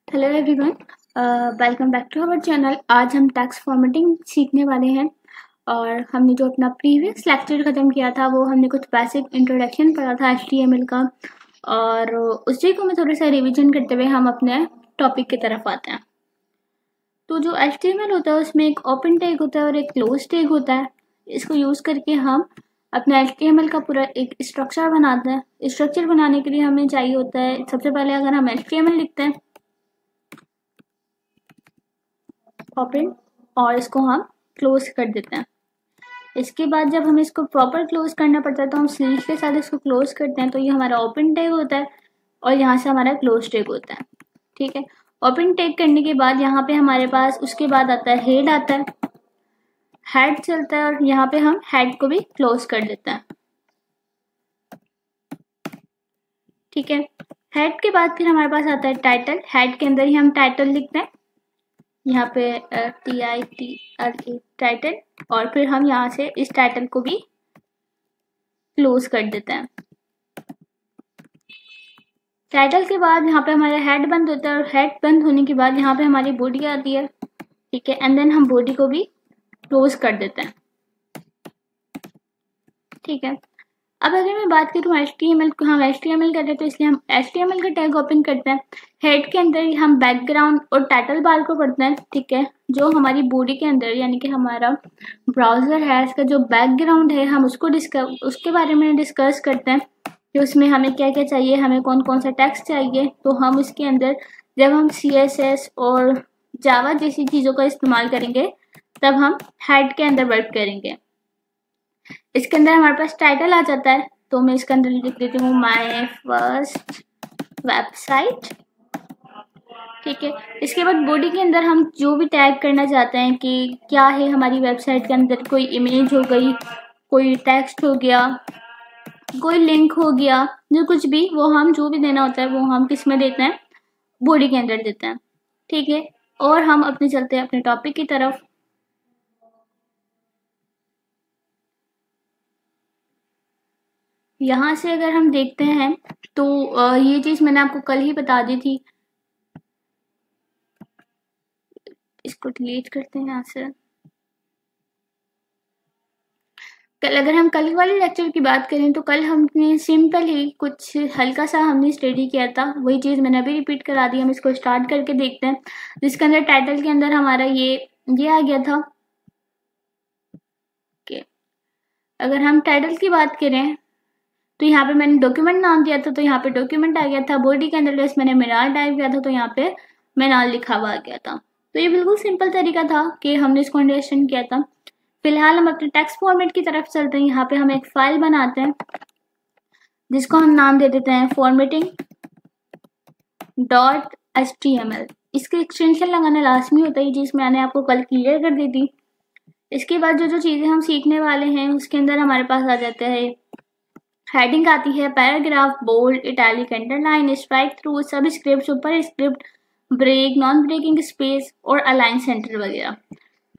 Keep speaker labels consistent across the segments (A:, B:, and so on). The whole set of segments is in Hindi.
A: Hello everyone, welcome back to our channel. आज हम टेक्स्ट फॉर्मेटिंग सीखने वाले हैं और हमने जो अपना प्रीवियस लेक्चर ख़त्म किया था वो हमने कुछ बेसिक इंट्रोडक्शन पढ़ा था HTML का, और उसी को मैं थोड़ा सा रिवीजन करते हुए हम अपने टॉपिक की तरफ आते हैं। तो जो HTML होता है उसमें एक ओपन टैग होता है और एक क्लोज टैग होता है। इसको यूज़ करके हम अपने HTML का पूरा एक स्ट्रक्चर बनाते हैं। स्ट्रक्चर बनाने के लिए हमें चाहिए होता है, सबसे पहले अगर हम HTML लिखते हैं ओपन, और इसको हम क्लोज कर देते हैं। इसके बाद जब हमें इसको प्रॉपर क्लोज करना पड़ता है तो हम स्लैश के साथ इसको क्लोज करते हैं। तो ये हमारा ओपन टैग होता है और यहाँ से हमारा क्लोज टैग होता है। ठीक है, ओपन टैग करने के बाद यहाँ पे हमारे पास उसके बाद आता है हेड, आता है हेड चलता है, और यहाँ पे हम हेड को भी क्लोज कर देते हैं। ठीक है, हेड के बाद फिर हमारे पास आता है टाइटल। हेड के अंदर ही हम टाइटल लिखते हैं, यहाँ पे TITLE टाइटल, और फिर हम यहाँ से इस टाइटल को भी क्लोज कर देते हैं। टाइटल के बाद यहाँ पे हमारा हेड बंद होता है, और हेड बंद होने के बाद यहाँ पे हमारी बॉडी आती है। ठीक है, एंड देन हम बॉडी को भी क्लोज कर देते हैं। ठीक है, अब अगर मैं बात करूँ HTML को, हम HTML कर रहे हैं तो इसलिए हम HTML का टैग ओपन करते हैं। हेड के अंदर हम बैकग्राउंड और टाइटल बार को पढ़ते हैं। ठीक है, जो हमारी बॉडी के अंदर यानी कि हमारा ब्राउजर है, इसका जो बैकग्राउंड है हम उसके बारे में डिस्कस करते हैं कि उसमें हमें क्या क्या चाहिए, हमें कौन कौन सा टेक्स्ट चाहिए। तो हम उसके अंदर जब हम CSS और जावा जैसी चीज़ों का इस्तेमाल करेंगे तब हम हेड के अंदर वर्क करेंगे। इसके अंदर हमारे पास टाइटल आ जाता है, तो मैं इसके अंदर लिख देती हूँ माय फर्स्ट वेबसाइट। ठीक है, इसके बाद बॉडी के अंदर हम जो भी टैग करना चाहते हैं कि क्या है हमारी वेबसाइट के अंदर, कोई इमेज हो गई, कोई टेक्स्ट हो गया, कोई लिंक हो गया, जो कुछ भी वो हम जो भी देना होता है वो हम किस में देते हैं, बॉडी के अंदर देते हैं। ठीक है, और हम अपने चलते हैं अपने टॉपिक की तरफ। यहाँ से अगर हम देखते हैं तो ये चीज़ मैंने आपको कल ही बता दी थी। इसको डिलीट करते हैं यहाँ से। अगर हम कल वाले लेक्चर की बात करें तो कल हमने सिंपल ही कुछ हल्का सा हमने स्टडी किया था, वही चीज़ मैंने अभी रिपीट करा दी। हम इसको स्टार्ट करके देखते हैं, जिसके अंदर टाइटल के अंदर हमारा ये आ गया था। कि अगर हम टाइटल की बात करें तो यहाँ पे मैंने डॉक्यूमेंट नाम दिया था, तो यहाँ पे डॉक्यूमेंट आ गया था। बॉडी के अंदर जैसे मैंने मिनाल टाइप किया था तो यहाँ पे मिनाल लिखा हुआ आ गया था। तो ये बिल्कुल सिंपल तरीका था कि हमने इसको अंडरस्टैंड किया था। फिलहाल हम अपने टेक्स्ट फॉर्मेट की तरफ चलते हैं। यहाँ पे हम एक फाइल बनाते हैं जिसको हम नाम दे देते हैं formatting.html। इसके एक्सटेंशन लगाना लाजमी होता है, ये चीज़ मैंने आपको कल क्लियर कर दी थी। इसके बाद जो चीज़ें हम सीखने वाले हैं उसके अंदर हमारे पास आ जाता है हेडिंग आती है, paragraph, bold, italic, underline, strike through, sub script, super script, break, non breaking space और अलाइन सेंटर वगैरह।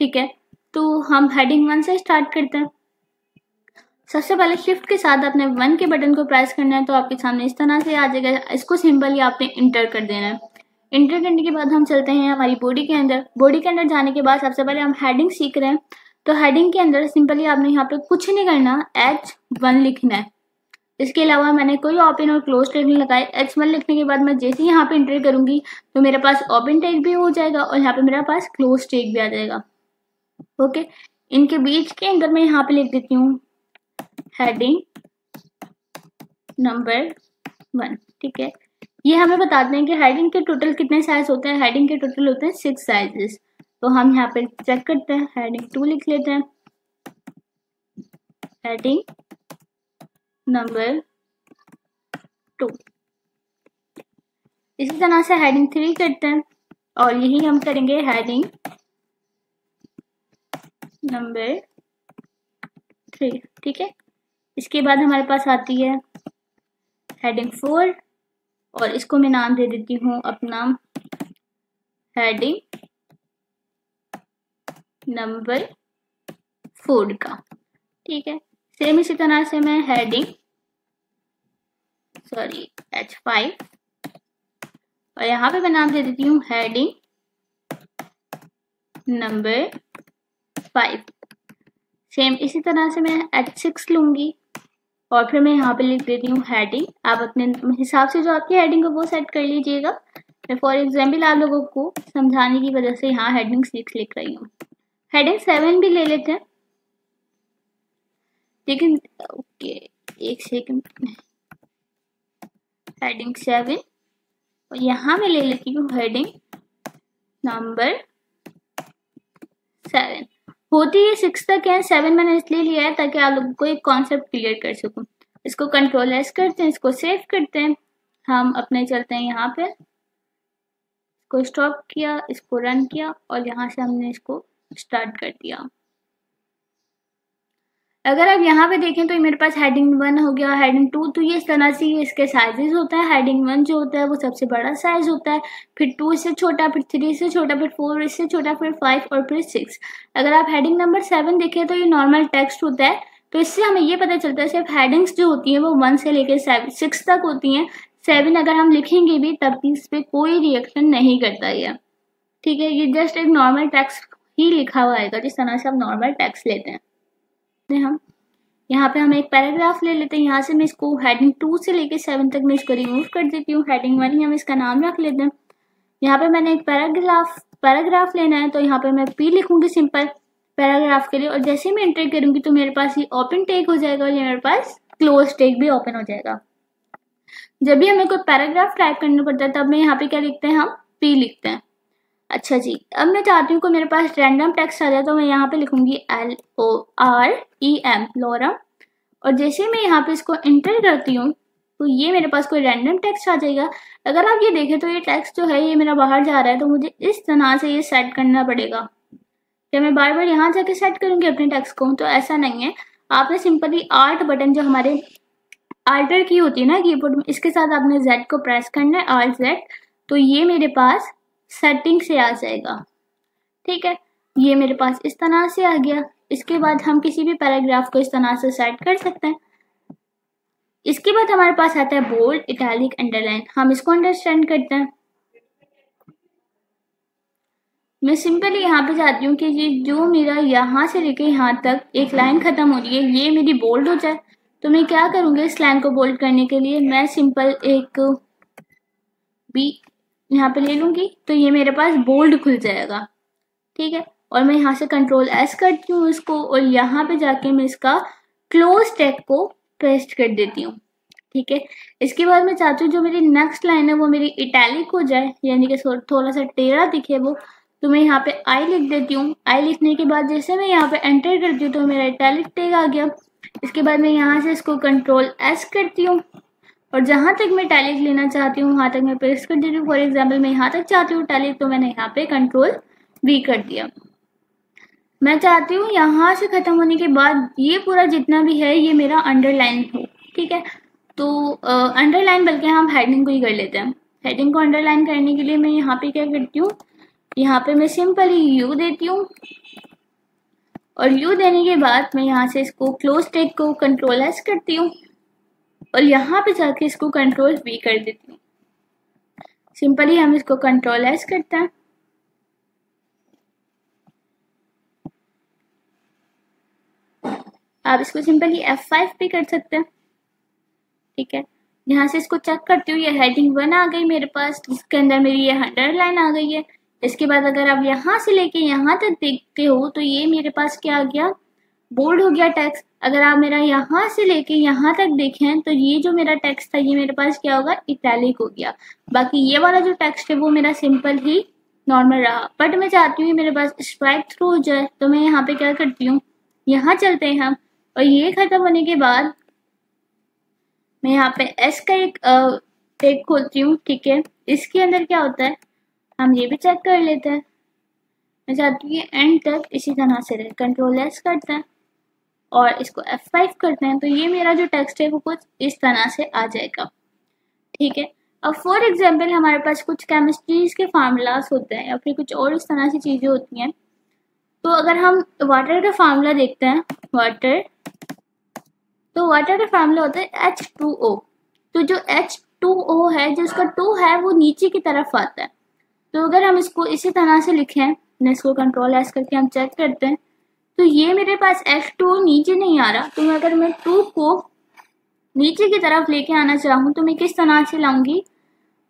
A: ठीक है, तो हम हेडिंग 1 से स्टार्ट करते हैं। सबसे पहले शिफ्ट के साथ अपने 1 के बटन को प्रेस करना है तो आपके सामने इस तरह से आ जाएगा। इसको सिंपली आपने इंटर कर देना है। इंटर करने के बाद हम चलते हैं हमारी बॉडी के अंदर। बॉडी के अंदर जाने के बाद सबसे पहले हम हेडिंग सीख रहे हैं, तो हेडिंग के अंदर सिंपली आपने यहाँ पे कुछ नहीं करना, H1 लिखना है। इसके अलावा मैंने कोई ओपन और क्लोज टैग नहीं लगाए। H1 लिखने के बाद मैं जैसे ही यहाँ पे इंटर करूंगी तो मेरे पास ओपन टैग भी हो जाएगा और यहाँ पे मेरे पास क्लोज टैग भी आ जाएगा। ओके, इनके बीच के अंदर मैं यहाँ पे लिख देती हूँ हेडिंग नंबर 1। ठीक है, ये हमें बताते हैं कि हेडिंग के टोटल कितने साइज होते हैं। हेडिंग के टोटल होते हैं 6 साइजेस। तो हम यहाँ पे चेक करते हैं, हेडिंग 2 लिख लेते हैं, हेडिंग नंबर 2। इसी तरह से हेडिंग 3 करते हैं और यही हम करेंगे हेडिंग नंबर 3। ठीक है, इसके बाद हमारे पास आती है हेडिंग 4 और इसको मैं नाम दे देती हूँ अपना हेडिंग नंबर 4 का। ठीक है, सेम इसी तरह से मैं हेडिंग H5 और यहाँ पे मैं नाम दे देती हूँ हेडिंग नंबर 5। सेम इसी तरह से मैं H6 लूंगी और फिर मैं यहाँ पे लिख देती हूँ हेडिंग। आप अपने हिसाब से जो आपकी हेडिंग है वो सेट कर लीजिएगा। मैं फॉर एग्जाम्पल आप लोगों को समझाने की वजह से यहाँ हेडिंग 6 लिख रही हूँ। हेडिंग 7 भी ले लेते हैं, लेकिन ओके एक सेकंड। हेडिंग 7 और यहाँ मैं ले लेती हूँ हेडिंग नंबर 7। होती है 6 तक है, 7 मैंने इसलिए लिया है ताकि आप लोगों को एक कॉन्सेप्ट क्लियर कर सकूं। इसको कंट्रोल एस करते हैं, इसको सेव करते हैं, हम अपने चलते हैं यहाँ पे, इसको स्टॉप किया, इसको रन किया और यहाँ से हमने इसको स्टार्ट कर दिया। अगर आप यहाँ पे देखें तो मेरे पास हेडिंग 1 हो गया, हेडिंग 2, तो ये इस तरह से इसके साइजेस होता है। हेडिंग 1 जो होता है वो सबसे बड़ा साइज होता है, फिर 2 इससे छोटा, फिर 3 इससे छोटा, फिर 4 इससे छोटा, फिर 5 और फिर 6। अगर आप हेडिंग नंबर 7 देखें तो ये नॉर्मल टेक्स्ट होता है। तो इससे हमें ये पता चलता है सिर्फ हेडिंग्स जो होती है वो 1 से लेकर 6 तक होती हैं। 7 अगर हम लिखेंगे भी तब भी इस पर कोई रिएक्शन नहीं करता है, ठीक है। ये जस्ट एक नॉर्मल टेक्स्ट ही लिखा हुआ आएगा जिस तरह से हम नॉर्मल टेक्स्ट लेते हैं। हम यहाँ पे हम एक पैराग्राफ ले लेते हैं। यहाँ से मैं इसको हेडिंग 2 से लेके 7 तक मैं इसको रिमूव कर देती हूँ। हेडिंग 1 ही हम इसका नाम रख लेते हैं। यहाँ पे मैंने एक पैराग्राफ लेना है, तो यहाँ पे मैं P लिखूंगी सिंपल पैराग्राफ के लिए, और जैसे मैं एंटर करूंगी तो मेरे पास ये ओपन टैग हो जाएगा और ये मेरे पास क्लोज टैग भी ओपन हो जाएगा। जब भी हमें कोई पैराग्राफ टाइप करना पड़ता है तब मैं यहाँ पे क्या लिखते हैं, हम P लिखते हैं। अच्छा जी, अब मैं चाहती हूँ कि मेरे पास रैंडम टेक्स्ट आ जाए, तो मैं यहाँ पे लिखूंगी LOREM लॉरम, और जैसे मैं यहाँ पे इसको एंटर करती हूँ तो ये मेरे पास कोई रैंडम टेक्स्ट आ जाएगा। अगर आप ये देखें तो ये टेक्स्ट जो है ये मेरा बाहर जा रहा है, तो मुझे इस तरह से ये सेट करना पड़ेगा। क्या मैं बार बार यहाँ जाके सेट करूंगी अपने टेक्स्ट को? तो ऐसा नहीं है। आपने सिंपली आल्ट बटन जो हमारे आल्टर की होती है ना कीबोर्ड में, इसके साथ आपने Z को प्रेस करना है, Alt Z, तो ये मेरे पास सेटिंग से आ जाएगा, ठीक है। ये मेरे पास इस तरह से आ गया। इसके बाद हम किसी भी पैराग्राफ को इस तरह से सेट कर सकते हैं। इसके बाद हमारे पास आता है बोल्ड, इटैलिक, अंडरलाइन। हम इसको अंडरस्टैंड करते हैं। मैं सिंपली यहाँ पे चाहती हूँ कि ये जो मेरा यहाँ से लेके यहाँ तक एक लाइन खत्म हो रही है ये मेरी बोल्ड हो जाए। तो मैं क्या करूँगी, इस लाइन को बोल्ड करने के लिए मैं सिंपल एक B यहाँ पे ले लूंगी, तो ये मेरे पास बोल्ड खुल जाएगा, ठीक है। और मैं यहाँ से कंट्रोल S करती हूँ इसको, और यहाँ पे जाके मैं इसका क्लोज टैग को पेस्ट कर देती हूँ, ठीक है। इसके बाद मैं चाहती हूँ जो मेरी नेक्स्ट लाइन है वो मेरी इटैलिक हो जाए, यानी कि थोड़ा सा टेढ़ा दिखे वो, तो मैं यहाँ पे I लिख देती हूँ। I लिखने के बाद जैसे मैं यहाँ पे एंटर करती हूँ तो मेरा इटैलिक टैग आ गया। इसके बाद मैं यहाँ से इसको कंट्रोल S करती हूँ, और जहां तक मैं इटैलिक लेना चाहती हूँ वहां तक मैं पेस्ट कर देती हूँ। फॉर एग्जाम्पल मैं यहाँ तक चाहती हूँ इटैलिक, तो मैंने यहाँ पे कंट्रोल V कर दिया। मैं चाहती हूँ यहाँ से खत्म होने के बाद ये पूरा जितना भी है ये मेरा अंडरलाइन हो, ठीक है। तो अंडरलाइन बल्कि हम हेडिंग को ही कर लेते हैं। हेडिंग को अंडरलाइन करने के लिए मैं यहाँ पे क्या करती हूँ, यहाँ पे मैं सिंपली U देती हूँ, और U देने के बाद मैं यहाँ से इसको क्लोज टैग को कंट्रोल S करती हूँ, और यहाँ पे जाके इसको कंट्रोल V कर देती हूँ। सिंपली हम इसको कंट्रोल S करते हैं। आप इसको सिंपली F5 भी कर सकते हैं, ठीक है। यहाँ से इसको चेक करती हूँ, ये हेडिंग 1 आ गई मेरे पास, जिसके अंदर मेरी ये अंडरलाइन आ गई है। इसके बाद अगर आप यहाँ से लेके यहाँ तक देखते हो तो ये मेरे पास क्या आ गया, बोल्ड हो गया टेक्स्ट। अगर आप मेरा यहाँ से लेके यहाँ तक देखें तो ये जो मेरा टेक्स्ट था ये मेरे पास क्या होगा, इटैलिक हो गया। बाकी ये वाला जो टेक्स्ट है वो मेरा सिंपल ही नॉर्मल रहा। बट मैं चाहती हूँ मेरे पास स्ट्राइक थ्रू हो जाए, तो मैं यहाँ पे क्या करती हूँ, यहाँ चलते हैं हम, और ये खत्म होने के बाद मैं यहाँ पे S का एक टैग खोलती हूँ, ठीक है। इसके अंदर क्या होता है हम ये भी चेक कर लेते हैं। मैं चाहती हूँ ये एंड तक इसी तरह से रहे। कंट्रोल S करते हैं और इसको F5 करते हैं, तो ये मेरा जो टेक्स्ट है वो कुछ इस तरह से आ जाएगा, ठीक है। अब फॉर एग्जाम्पल हमारे पास कुछ केमिस्ट्रीज के फार्मूलाज होते हैं या फिर कुछ और इस तरह की चीजें होती हैं। तो अगर हम वाटर का फार्मूला देखते हैं, वाटर का फार्मूला होता है H2O। तो जो 2O है, जो इसका 2 है वो नीचे की तरफ आता है। तो अगर हम इसको इसी तरह से लिखें, इसको कंट्रोल एस करके हम चेक करते हैं, तो ये मेरे पास F2 नीचे नहीं आ रहा। तो अगर मैं 2 को नीचे की तरफ लेके आना चाहूँ तो मैं किस तरह से लाऊंगी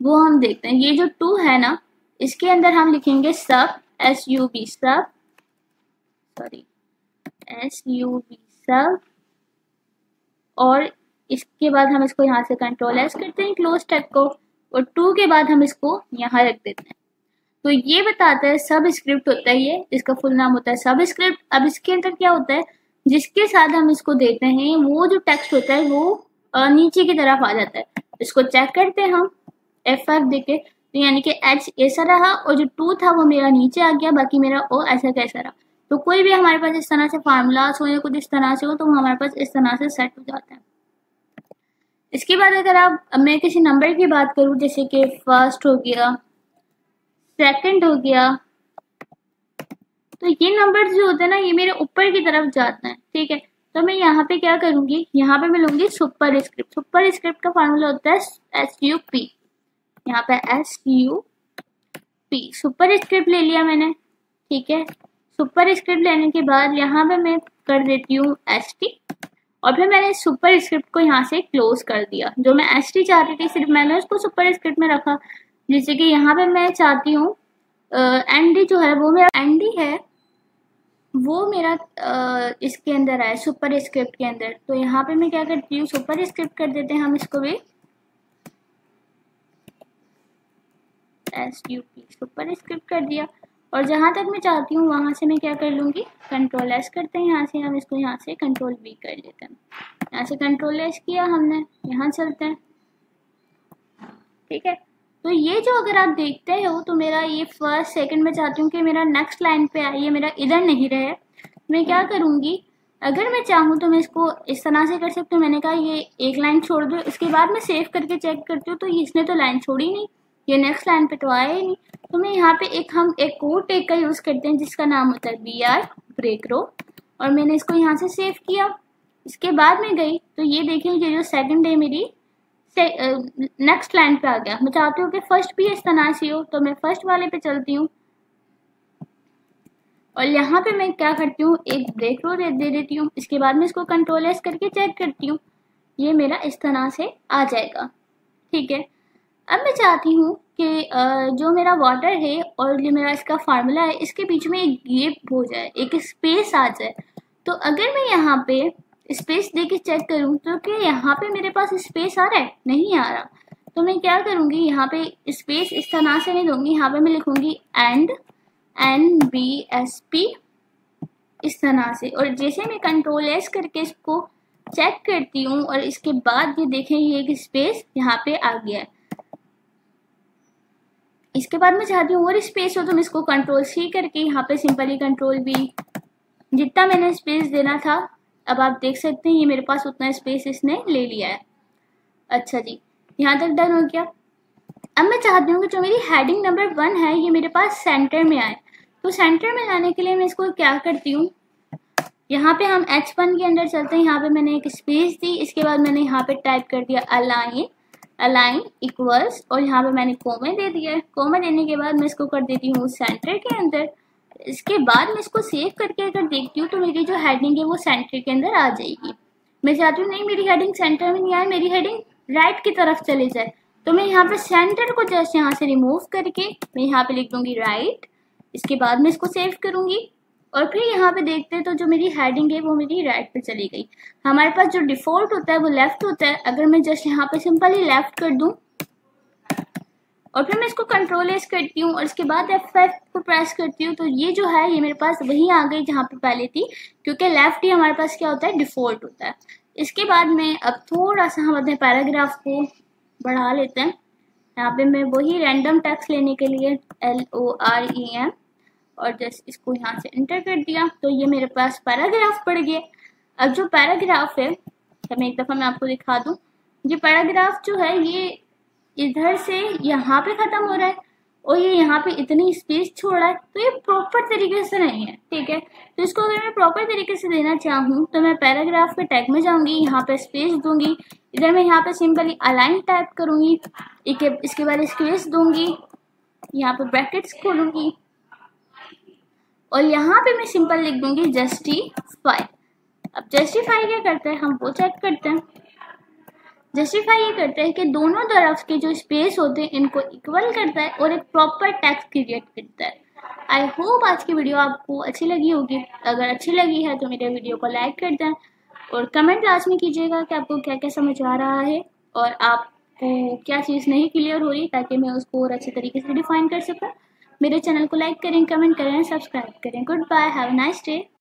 A: वो हम देखते हैं। ये जो 2 है ना, इसके अंदर हम लिखेंगे सब, SUB सब, सॉरी SUB सब, और इसके बाद हम इसको यहाँ से कंट्रोल एस करते हैं क्लोज टैग को, और 2 के बाद हम इसको यहाँ रख देते हैं। तो ये बताता है सब स्क्रिप्ट होता है, ये इसका फुल नाम होता है सब स्क्रिप्ट। अब इसके अंदर क्या होता है, जिसके साथ हम इसको देते हैं वो जो टेक्स्ट होता है वो नीचे की तरफ आ जाता है। इसको चेक करते हैं हम F5 देके, तो यानी कि H ऐसा रहा और जो 2 था वो मेरा नीचे आ गया, बाकी मेरा O ऐसा कैसा रहा। तो कोई भी हमारे पास इस तरह से फार्मूलाज हो या कुछ इस तरह से हो तो वो हमारे पास इस तरह से सेट हो जाता है। इसके बाद अगर मैं किसी नंबर की बात करूं, जैसे कि फर्स्ट हो गया, सेकंड हो गया, तो ये नंबर जो होते हैं ना ये मेरे ऊपर की तरफ जाते हैं, ठीक है। तो मैं यहाँ पे क्या करूंगी, यहाँ पे मैं लूंगी सुपर स्क्रिप्ट। सुपर स्क्रिप्ट का फार्मूला होता है SUP, यहाँ पे SUP सुपर स्क्रिप्ट ले लिया मैंने, ठीक है। सुपर स्क्रिप्ट लेने के बाद यहाँ पे मैं कर देती हूँ ST, और फिर मैंने सुपर स्क्रिप्ट को यहाँ से क्लोज कर दिया। जो मैं ST चाहती थी सिर्फ मैंने उसको सुपर स्क्रिप्ट में रखा। जैसे कि यहाँ पे मैं चाहती हूँ ND जो है वो मेरा ND है, वो मेरा इसके अंदर आए सुपर स्क्रिप्ट के अंदर। तो यहाँ पे मैं क्या करती हूँ, सुपर स्क्रिप्ट कर देते हैं हम इसको भी, SUP सुपर स्क्रिप्ट कर दिया। और जहां तक मैं चाहती हूँ वहां से मैं क्या कर लूंगी, कंट्रोल एस करते हैं, यहाँ से हम इसको यहाँ से कंट्रोल V कर लेते हैं। यहाँ से कंट्रोल एस किया हमने, यहाँ चलते हैं, ठीक है। तो ये जो अगर आप देखते हो तो मेरा ये फर्स्ट सेकंड में चाहती हूँ कि मेरा नेक्स्ट लाइन पे आए, ये मेरा इधर नहीं रहे। मैं क्या करूँगी, अगर मैं चाहूँ तो मैं इसको इस तरह से कर सकती हूँ। मैंने कहा ये एक लाइन छोड़ दो, इसके बाद मैं सेव करके चेक करती हूँ तो इसने तो लाइन छोड़ी नहीं, ये नेक्स्ट लाइन पे तो आया ही नहीं। तो मैं यहाँ पे हम एक कोड टैग का यूज करते हैं जिसका नाम होता है BR ब्रेक रो, और मैंने इसको यहाँ से सेव किया। इसके बाद मैं गई तो ये देखिए ये जो सेकंड है मेरी नेक्स्ट लाइन पे आ गया। मैं चाहती हूँ कि फर्स्ट भी इस तरह से हो, तो मैं फर्स्ट वाले पे चलती हूँ और यहाँ पे मैं क्या करती हूँ, एक ब्रेक रो दे देती हूँ। इसके बाद मैं इसको कंट्रोल एस करके चेक करती हूँ, ये मेरा इस तरह से आ जाएगा, ठीक है। अब मैं चाहती हूँ कि जो मेरा वाटर है और जो मेरा इसका फार्मूला है इसके बीच में एक गैप हो जाए, एक स्पेस आ जाए। तो अगर मैं यहाँ पे स्पेस दे के चेक करूँ तो क्या यहाँ पे मेरे पास स्पेस आ रहा है, नहीं आ रहा। तो मैं क्या करूँगी, यहाँ पे स्पेस इस तरह से नहीं दूंगी, यहाँ पे मैं लिखूंगी एंड NBSP इस तरह से। और जैसे मैं कंट्रोल एस करके इसको चेक करती हूँ और इसके बाद ये देखें ये एक स्पेस यहाँ पे आ गया है। इसके बाद मैं चाहती हूँ और स्पेस हो तो मैं इसको कंट्रोल C करके यहाँ पे सिंपली कंट्रोल V, जितना मैंने स्पेस देना था अब आप देख सकते हैं ये मेरे पास उतना स्पेस इसने ले लिया है। अच्छा जी, यहाँ तक डन हो गया। अब मैं चाहती हूँ कि जो मेरी हेडिंग नंबर 1 है ये मेरे पास सेंटर में आए। तो सेंटर में लाने के लिए मैं इसको क्या करती हूँ, यहाँ पे हम H1 के अंदर चलते हैं। यहाँ पे मैंने एक स्पेस दी, इसके बाद मैंने यहाँ पे टाइप कर दिया अलाइन इक्वल्स, और यहाँ पे मैंने कोमा दे दिया है। कोमा देने के बाद मैं इसको कर देती हूँ सेंटर के अंदर। इसके बाद मैं इसको सेव करके अगर देखती हूँ तो मेरी जो हेडिंग है वो सेंटर के अंदर आ जाएगी। मैं चाहती हूँ नहीं मेरी हेडिंग सेंटर में नहीं आए, मेरी हेडिंग राइट की तरफ चले जाए। तो मैं यहाँ पे सेंटर को जस्ट यहाँ से रिमूव करके मैं यहाँ पे लिख दूंगी राइट। इसके बाद मैं इसको सेव करूंगी और फिर यहाँ पे देखते हैं तो जो मेरी हेडिंग है वो मेरी राइट पे चली गई। हमारे पास जो डिफॉल्ट होता है वो लेफ्ट होता है। अगर मैं जस्ट यहाँ पे सिंपली लेफ्ट कर दूं और फिर मैं इसको कंट्रोल एस करती हूँ और इसके बाद F5 को प्रेस करती हूँ तो ये जो है ये मेरे पास वहीं आ गई जहाँ पे पहले थी, क्योंकि लेफ्ट ही हमारे पास क्या होता है, डिफॉल्ट होता है। इसके बाद में अब थोड़ा सा हम अपने पैराग्राफ को बढ़ा लेते हैं। यहाँ पे मैं वही रैंडम टेक्स्ट लेने के लिए LOREM और जस्ट इसको यहाँ से एंटर कर दिया तो ये मेरे पास पैराग्राफ पड़ गया। अब जो पैराग्राफ है मैं एक दफ़ा मैं आपको दिखा दूँ, ये पैराग्राफ जो है ये इधर से यहाँ पे ख़त्म हो रहा है और ये यहाँ पे इतनी स्पेस छोड़ा है, तो ये प्रॉपर तरीके से नहीं है, ठीक है। तो इसको अगर मैं प्रॉपर तरीके से देना चाहूँ तो मैं पैराग्राफ के टैग में जाऊंगी, यहाँ पे स्पेस दूंगी, इधर मैं यहाँ पे सिंपली अलाइन टाइप करूंगी, इसके बाद स्पेस दूंगी, यहाँ पे ब्रैकेट्स खोलूंगी और यहाँ पे मैं सिंपल लिख दूंगी जस्टिफाई। अब जस्टिफाई क्या करता है हम वो चेक करते हैं। जस्टिफाई ये करता है कि दोनों तरफ के जो स्पेस होते हैं इनको इक्वल करता है और एक प्रॉपर टेक्स्ट क्रिएट करता है। आई होप आज की वीडियो आपको अच्छी लगी होगी। अगर अच्छी लगी है तो मेरे वीडियो को लाइक कर दें और कमेंट लास्ट में कीजिएगा कि आपको क्या क्या समझ आ रहा है और आपको क्या चीज़ नहीं क्लियर हो रही, ताकि मैं उसको और अच्छे तरीके से डिफाइन कर सकूँ। मेरे चैनल को लाइक करें, कमेंट करें, सब्सक्राइब करें। Good bye, have a nice day.